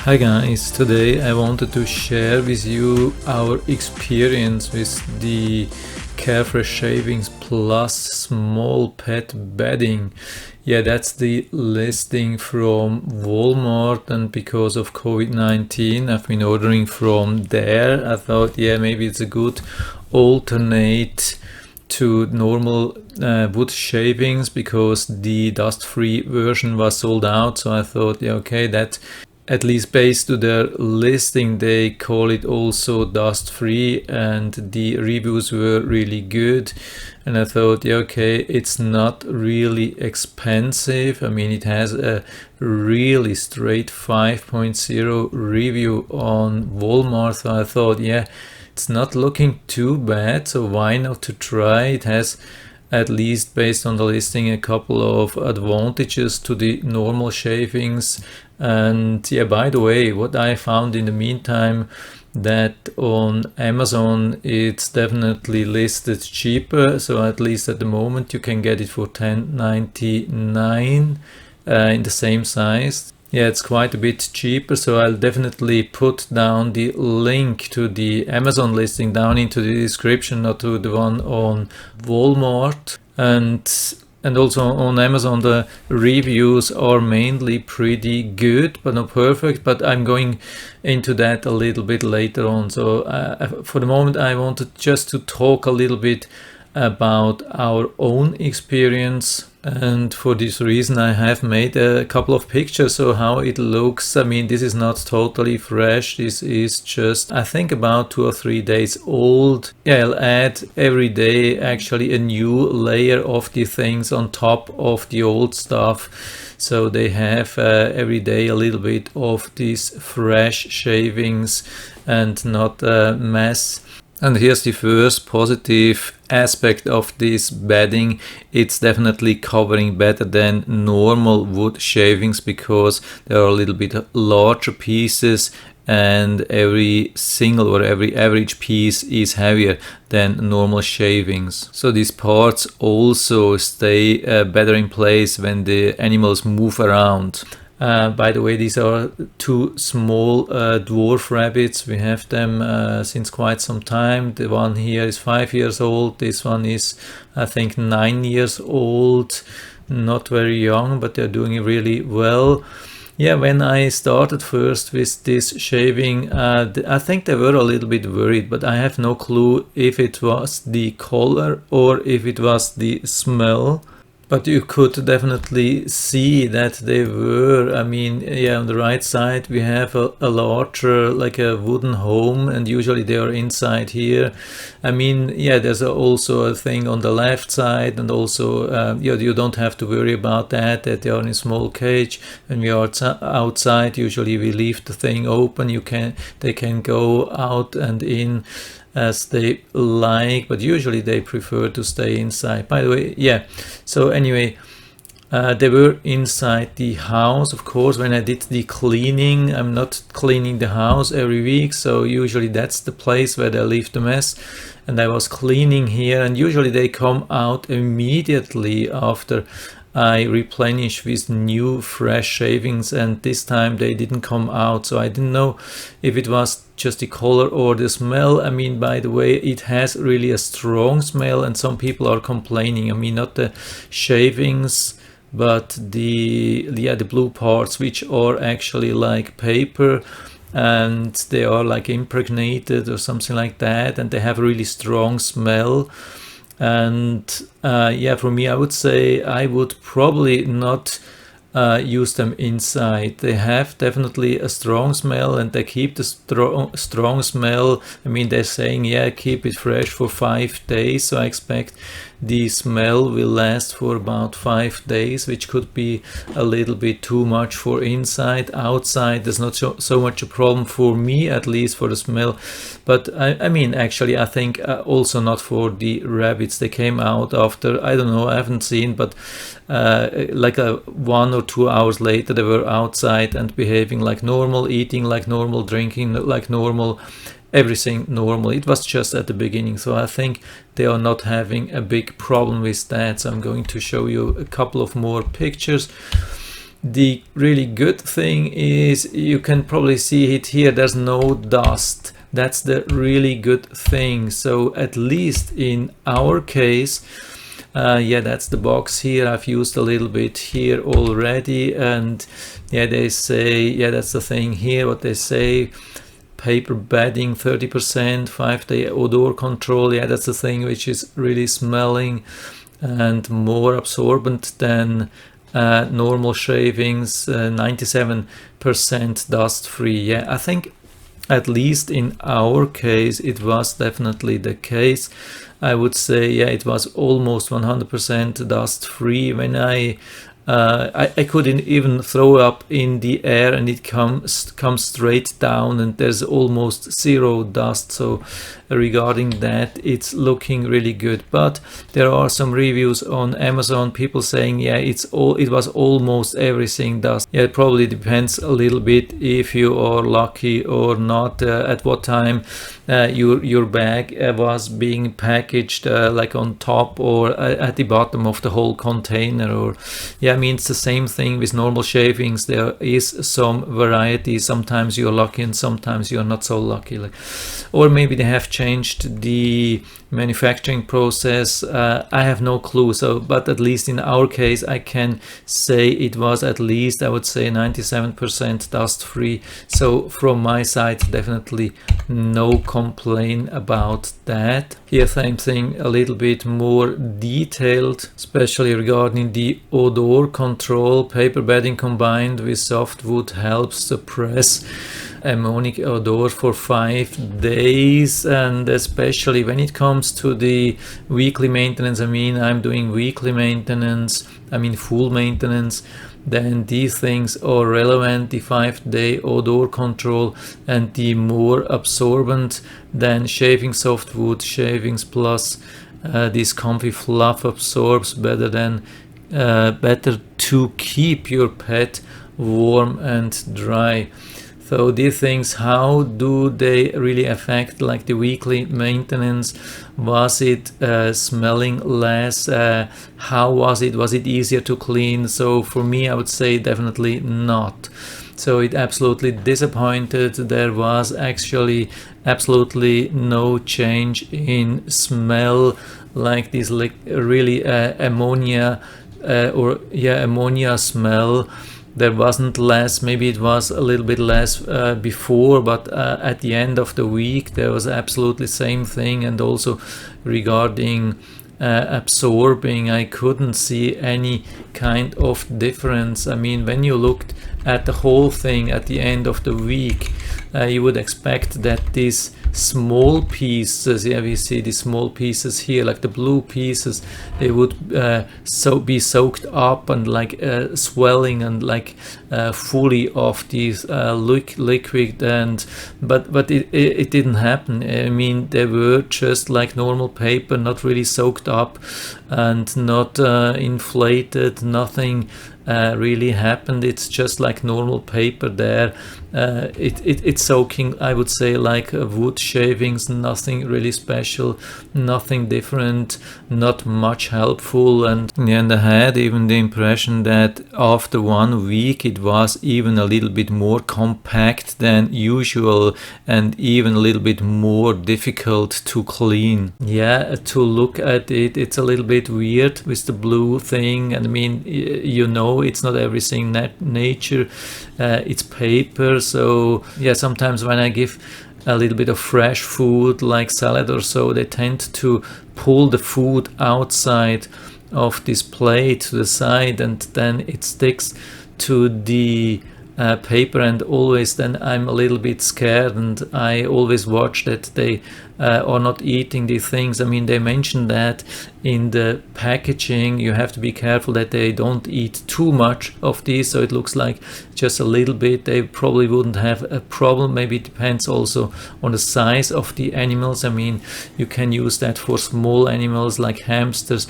Hi guys, today I wanted to share with you our experience with the Carefresh Shavings Plus small pet bedding. Yeah, that's the listing from Walmart, and because of COVID-19 I've been ordering from there. I thought, yeah, maybe it's a good alternate to normal wood shavings because the dust-free version was sold out. So I thought, yeah, okay, that at least based to their listing, they call it also dust free, and the reviews were really good. And I thought, yeah, okay, it's not really expensive. I mean, it has a really straight 5.0 review on Walmart. So I thought, yeah, it's not looking too bad, so why not to try? It has, at least based on the listing, a couple of advantages to the normal shavings. And yeah, by the way, what I found in the meantime, that on Amazon it's definitely listed cheaper. So at least at the moment you can get it for $10.99 in the same size. Yeah, it's quite a bit cheaper, so I'll definitely put down the link to the Amazon listing down into the description, not to the one on Walmart. And also on Amazon, the reviews are mainly pretty good, but not perfect. But I'm going into that a little bit later on. So for the moment, I wanted just to talk a little bit about our own experience, and for this reason I have made a couple of pictures so how it looks. I mean, this is not totally fresh, this is just I think about 2 or 3 days old. Yeah, I'll add every day actually a new layer of the things on top of the old stuff, so they have every day a little bit of these fresh shavings and not a mess. And here's the first positive aspect of this bedding. It's definitely covering better than normal wood shavings because there are a little bit larger pieces, and every single or every average piece is heavier than normal shavings. So these parts also stay better in place when the animals move around. By the way, these are two small dwarf rabbits. We have them since quite some time. The one here is 5 years old. This one is, I think, 9 years old. Not very young, but they're doing really well. Yeah, when I started first with this shaving, I think they were a little bit worried, but I have no clue if it was the color or if it was the smell. But you could definitely see that they were, I mean, yeah, on the right side we have a larger, like a wooden home, and usually they are inside here. I mean, yeah, there's also a thing on the left side, and also you don't have to worry about that they are in a small cage. When we are outside, usually we leave the thing open. They can go out and in as they like, but usually they prefer to stay inside. By the way, yeah, so anyway, they were inside the house. Of course, when I did the cleaning, I'm not cleaning the house every week, so usually that's the place where they leave the mess. And I was cleaning here, and usually they come out immediately after I replenish with new fresh shavings, and this time they didn't come out, so I didn't know if it was just the color or the smell. I mean, by the way, it has really a strong smell, and some people are complaining. I mean, not the shavings, but the blue parts, which are actually like paper, and they are like impregnated or something like that, and they have a really strong smell. And yeah, for me, I would say I would probably not use them inside. They have definitely a strong smell, and they keep the strong smell. I mean, they're saying, yeah, keep it fresh for 5 days, so I expect the smell will last for about 5 days, which could be a little bit too much for inside. Outside there's not so much a problem for me, at least for the smell. But I mean, actually I think also not for the rabbits. They came out after, I don't know, I haven't seen, but like 1 or 2 hours later they were outside and behaving like normal, eating like normal, drinking like normal, everything normal. It was just at the beginning, so I think they are not having a big problem with that. So I'm going to show you a couple of more pictures. The really good thing is you can probably see it here, there's no dust. That's the really good thing. So at least in our case, yeah, that's the box here. I've used a little bit here already, and yeah, they say, yeah, that's the thing here, what they say, paper bedding 30%, 5-day odor control. Yeah, that's the thing which is really smelling and more absorbent than normal shavings, 97% dust free. Yeah, I think at least in our case it was definitely the case. I would say, yeah, it was almost 100% dust free. When I couldn't even throw up in the air, and it comes straight down, and there's almost zero dust. So regarding that, it's looking really good. But there are some reviews on Amazon, people saying, yeah, it was almost everything dust. Yeah, it probably depends a little bit if you are lucky or not, at what time your bag was being packaged, like on top or at the bottom of the whole container. Or yeah, I mean, it's the same thing with normal shavings. There is some variety. Sometimes you're lucky and sometimes you're not so lucky. Or maybe they have changed the manufacturing process. I have no clue. So, but at least in our case, I can say it was at least, I would say, 97% dust free. So from my side, definitely no complaint about that. Here, same thing, a little bit more detailed, especially regarding the odor control. Paper bedding combined with softwood helps suppress ammonic odor for 5 days. And especially when it comes to the weekly maintenance, I mean, I'm doing weekly maintenance, I mean full maintenance, then these things are relevant. The 5-day odor control and the more absorbent than shaving softwood shavings plus this comfy fluff absorbs better to keep your pet warm and dry. So these things, how do they really affect like the weekly maintenance? Was it smelling less? How was it? Was it easier to clean? So for me, I would say definitely not. So it absolutely disappointed. There was actually absolutely no change in smell, like this really ammonia ammonia smell. There wasn't less, maybe it was a little bit less before, but at the end of the week there was absolutely same thing. And also regarding absorbing, I couldn't see any kind of difference. I mean, when you looked at the whole thing at the end of the week, you would expect that these small pieces, yeah, we see the small pieces here, like the blue pieces, they would be soaked up and like swelling and like fully of these liquid. And but it didn't happen. I mean, they were just like normal paper, not really soaked up and not inflated. Nothing really happened. It's just like normal paper there. It's soaking, I would say, like wood shavings. Nothing really special, nothing different, not much helpful. And I had even the impression that after 1 week it was even a little bit more compact than usual and even a little bit more difficult to clean. Yeah, to look at it, it's a little bit weird with the blue thing. And I mean, you know, it's not everything nature, it's paper. So yeah, sometimes when I give a little bit of fresh food like salad or so, they tend to pull the food outside of this plate to the side, and then it sticks to the paper. And always then I'm a little bit scared, and I always watch that they are not eating these things. I mean, they mentioned that in the packaging you have to be careful that they don't eat too much of these, so it looks like just a little bit. They probably wouldn't have a problem. Maybe it depends also on the size of the animals. I mean, you can use that for small animals like hamsters,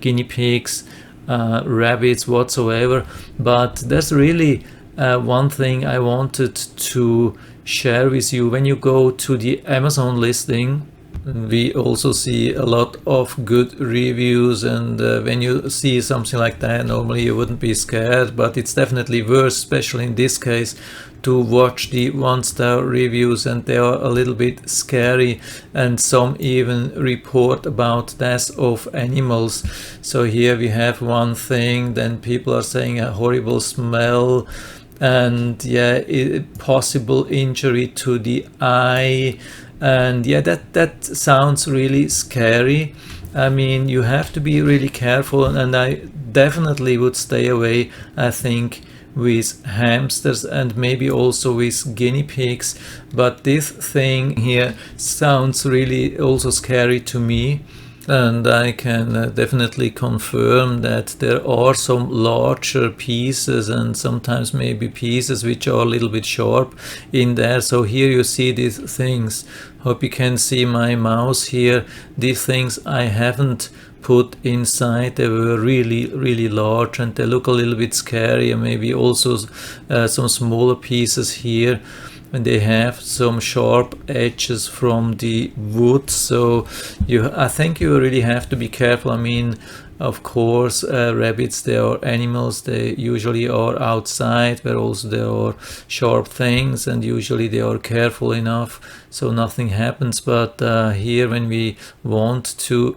guinea pigs, rabbits, whatsoever. But there's really one thing I wanted to share with you. When you go to the Amazon listing, we also see a lot of good reviews, and when you see something like that, normally you wouldn't be scared, but it's definitely worse, especially in this case, to watch the 1-star reviews, and they are a little bit scary, and some even report about death of animals. So here we have one thing, then people are saying a horrible smell, and yeah, possible injury to the eye. And yeah, that sounds really scary. I mean, you have to be really careful, and I definitely would stay away, I think, with hamsters and maybe also with guinea pigs. But this thing here sounds really also scary to me. And I can definitely confirm that there are some larger pieces, and sometimes maybe pieces which are a little bit sharp in there. So here you see these things. Hope you can see my mouse here. These things I haven't put inside. They were really large, and they look a little bit scary, and maybe also some smaller pieces here. And they have some sharp edges from the wood, so I think you really have to be careful. I mean, of course, rabbits, they are animals, they usually are outside, where also there are sharp things, and usually they are careful enough so nothing happens. But here, when we want to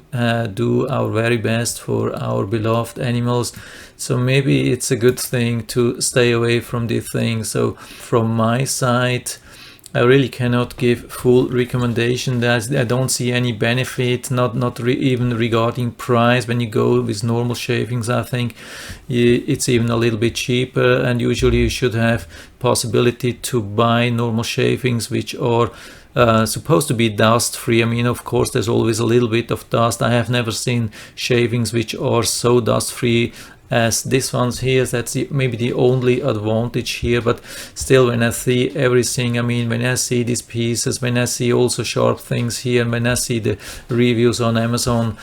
do our very best for our beloved animals, so maybe it's a good thing to stay away from these things. So from my side, I really cannot give full recommendation. I don't see any benefit, not even regarding price. When you go with normal shavings, I think it's even a little bit cheaper, and usually you should have possibility to buy normal shavings which are supposed to be dust free. I mean, of course, there's always a little bit of dust. I have never seen shavings which are so dust free as this one's here. That's maybe the only advantage here, but still, when I see everything, I mean, when I see these pieces, when I see also sharp things here, and when I see the reviews on Amazon,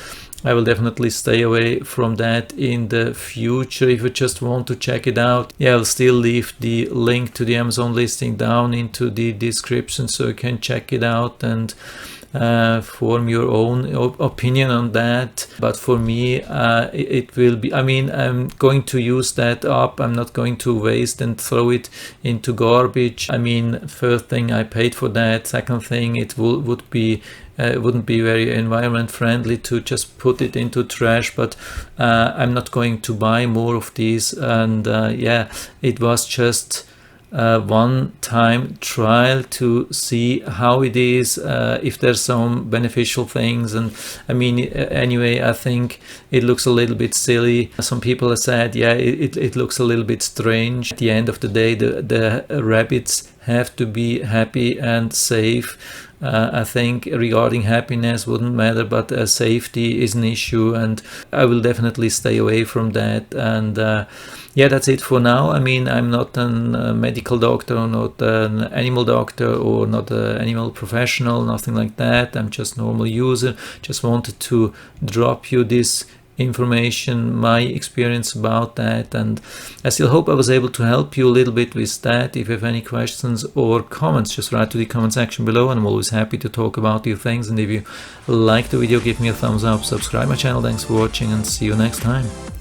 I will definitely stay away from that in the future. If you just want to check it out, yeah, I'll still leave the link to the Amazon listing down into the description, so you can check it out and form your own opinion on that. But for me, it will be, I mean, I'm going to use that up. I'm not going to waste and throw it into garbage. I mean, first thing, I paid for that. Second thing, it wouldn't be very environment friendly to just put it into trash. But I'm not going to buy more of these. And yeah, it was just one-time trial to see how it is, if there's some beneficial things. And I mean, anyway, I think it looks a little bit silly. Some people have said, yeah, it looks a little bit strange. At the end of the day, the rabbits have to be happy and safe. I think regarding happiness wouldn't matter, but safety is an issue, and I will definitely stay away from that. And yeah, that's it for now. I mean, I'm not a medical doctor, or not an animal doctor, or not an animal professional, nothing like that. I'm just a normal user. Just wanted to drop you this information, my experience about that, and I still hope I was able to help you a little bit with that. If you have any questions or comments, just write to the comment section below, and I'm always happy to talk about these things. And if you like the video, give me a thumbs up, subscribe my channel. Thanks for watching, and see you next time.